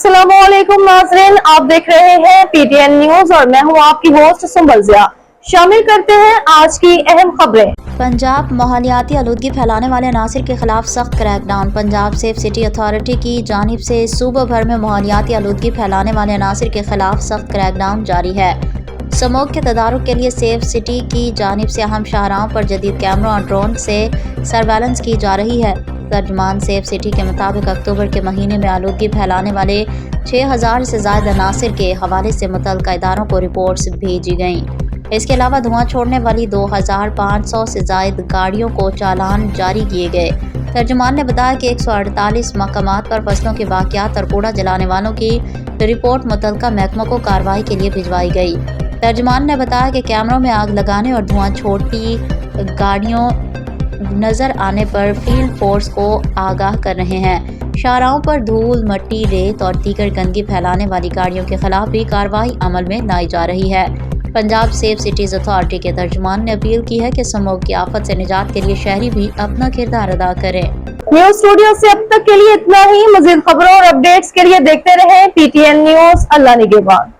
अस्सलामुअलैकुम नाज़रीन, आप देख रहे हैं पीटीएन न्यूज और मैं हूं आपकी होस्ट सुंबल ज़िया। शामिल करते हैं आज की अहम खबरें। पंजाब माहौलियाती आलूदगी फैलाने वाले अनासिर के खिलाफ सख्त crackdown. Punjab safe city authority की जानिब से सूबे भर में माहौलियाती आलूदगी फैलाने वाले अनासिर के खिलाफ सख्त क्रैकडाउन जारी है। स्मोक के तदारुक के लिए सेफ सिटी की जानिब से अहम शाहराहों पर जदीद कैमरों और ड्रोन से सर्वेलेंस की जा रही है। तर्जुमान सेफ सिटी के मुताबिक अक्टूबर के महीने में आलूदगी फैलाने वाले 6000 से ज़ायद अनासिर के हवाले से मुतल्लिका इदारों को रिपोर्ट्स भेजी गईं। इसके अलावा धुआं छोड़ने वाली 2500 से ज़ायद गाड़ियों को चालान जारी किए गए। तर्जुमान ने बताया कि 148 मकामात पर फसलों के वाक़यात और कूड़ा जलाने वालों की रिपोर्ट मुतल्लिका महकमों को कार्रवाई के लिए भिजवाई गई। तर्जुमान ने बताया कि कैमरों में आग लगाने और धुआं छोड़ती गाड़ियों नजर आने पर फील्ड फोर्स को आगाह कर रहे हैं। शाहराहों पर धूल, मट्टी, रेत और दीगर गंदगी फैलाने वाली गाड़ियों के खिलाफ भी कार्रवाई अमल में लाई जा रही है। पंजाब सेफ सिटीज अथॉरिटी के तर्जुमान ने अपील की है कि स्मोक की आफत से निजात के लिए शहरी भी अपना किरदार अदा करें। न्यूज स्टूडियो से अब तक के लिए इतना ही। मजीद खबरों और अपडेट्स के लिए देखते रहें पीटीएन न्यूज। अल्लाह निगहबान।